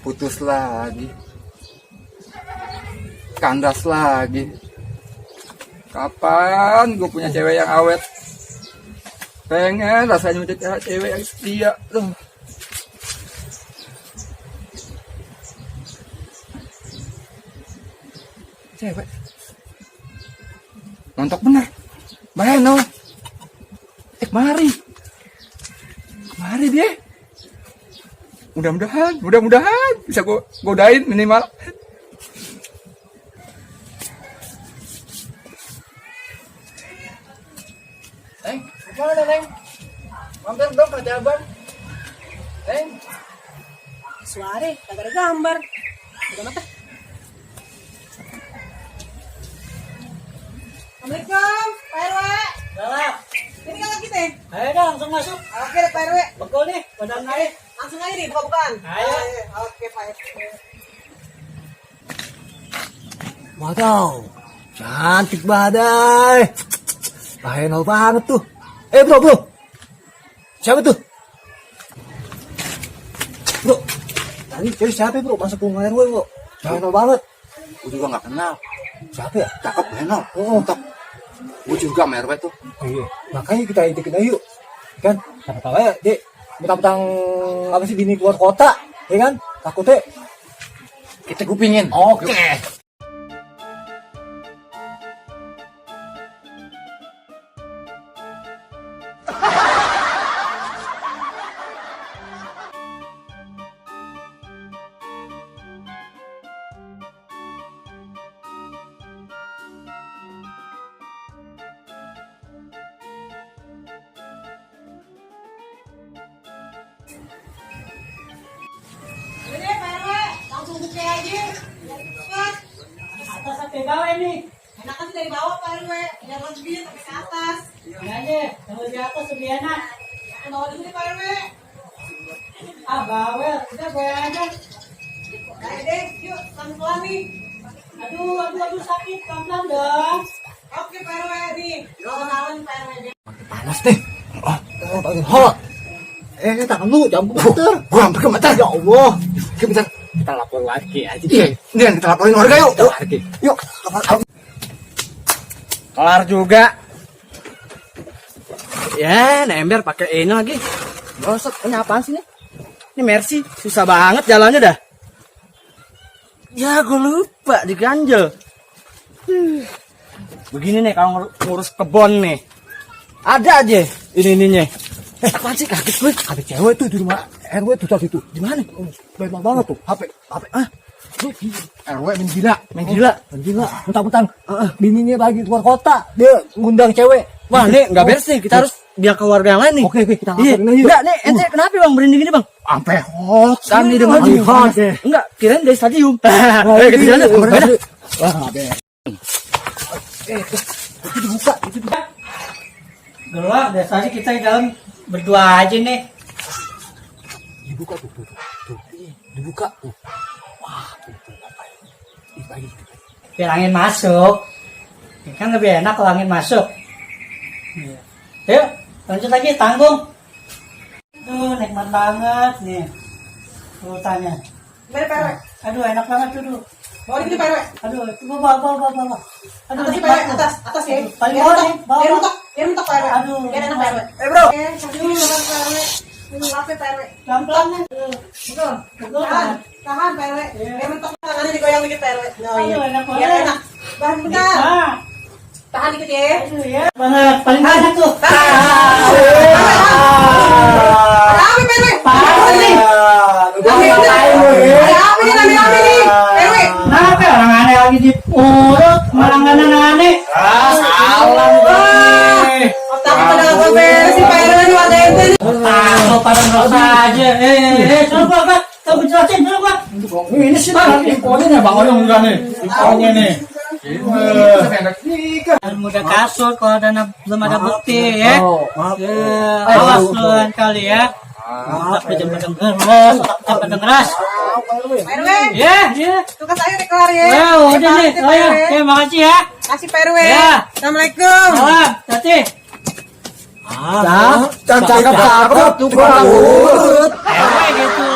Putus lagi. Kandas lagi. Kapan gue punya cewek yang awet? Pengen rasanya punya cewek yang setia tuh. Cewek nontok bener. Beno. Mari dia. Mudah-mudahan bisa gue godain minimal. Neng, mana Neng? Mampir dong ke Jaban. Neng, Suare, kagak ada gambar. Udah mata. Assalamualaikum, Pak RW. Salah. Ini kakak kita. Ayo dong, langsung masuk. Oke, Pak RW. Betul nih, badan naik. Langsung aja nih, buka-bukaan. Ayo. Oke, Pak RW. Waduh, cantik badai. Bahaya banget tuh. Bro. Siapa tuh? Bro, tadi cewek siapa bro? Masuk rumah RW bro. Bahaya banget. gue juga nggak kenal. Siapa ya? Cakep Beno. Mantap. Gue juga merwe tuh. Iya, makanya kita ikutin aja yuk. Kan, siapa tahu ya, Dek. Mentang-mentang apa sih bini keluar kota, ya kan? Takutnya Kita kupingin. oke. Ini Pak RW, langsung buka aja. Cepat. Atas sampai bawah nih. Enakan sih dari bawah Pak RW. Jangan lebih sampai ke atas. Ini aja, kalau di atas lebih enak. Ke bawah dulu nih Pak RW. Ah, bawel, udah gue aja. Ayo deh, yuk pelan-pelan nih. Aduh, sakit, pelan-pelan dong. Oke Pak RW nih. Kenalan Pak RW. Panas deh. Paling hot. Tangan lu, jangan putar. Gue hampir gemetar. Ya Allah. Gemetar. Kita lapor lagi aja. Iya, ini yang kita laporin warga yuk. Yuk. Kelar juga. Ya, ember pakai ini lagi. Gosok, ini apaan sih nih? Ini Mercy, susah banget jalannya dah. Ya, gue lupa diganjel. Begini nih kalau ngurus kebon nih. Ada aja ininya. Apaan sih kaget gue? Ada cewek tuh di rumah RW tuh tadi tuh. Di mana? Banyak banget tuh. HP. RW main gila. Main gila. Mentang-mentang bininya lagi keluar kota, dia ngundang cewek. Wah, nih nggak beres nih. Kita harus biar ke warga yang lain nih. Oke, kita Iya. laporin aja. Enggak, nih ente kenapa bang berhenti gini bang? Sampai hot. Kan di depan Lagi hot. Enggak, kirain dari stadium. Ayo kita jalan yuk. Beda. Wah, ada. Itu dibuka. Gelap, dari tadi kita di dalam berdua aja nih. Dibuka tuh. Dibuka tuh. Wah, tuh ngapain? Bagi. Biar angin masuk. Ya kan lebih enak kalau angin masuk. Iya. Yuk, lanjut lagi, tanggung. Tuh, nikmat banget nih. Urutannya. Gimana Pak RW? Aduh, enak banget duduk. Bawa di sini Pak RW. Aduh, bawa. Aduh, Atas sih Pak nikmat. RW, atas ya. Paling Biar bawah mentok, nih, bawah. biar mentok Pak RW. Aduh. Biar enak Pak RW. Bro. Aduh, Pak RW. Ini maaf ya Pak RW. Pelan-pelan nih. Betul. Tahan Pak RW. Biar mentok, tangannya digoyang dikit Pak RW. Oh iya. Aduh, enak Biar banget. enak. Bahan bentar. Nah, Tahan dikit ya. aduh ya. Banget, paling banyak tuh. Ada apa Pak RW? Parah nih. Ada apa nih? Rame-rame nih. Pak RW. Kenapa orang aneh lagi di urut, malah nggak aneh-aneh. Salam gue. Otak pada nggak beres sih Pak RW nih warga ente nih. Tahu pada ngerasa aja. Coba Pak, coba jelasin dulu Pak. Ini sih infonya Bang Oyong juga nih. Infonya nih. Mudah kasur kalau belum ada bukti ya. Maaf. Awas lu kali ya. Otak bener-bener ngeres, otak bener ngeres. Pak RW. Ya. Tugas saya udah kelar ya. Ya udah nih. Makasih, Oh ya, Pak RW. makasih ya. Kasih Pak RW. Ya. Assalamualaikum. Salam, hati. Cakep. Tuh, RW gitu.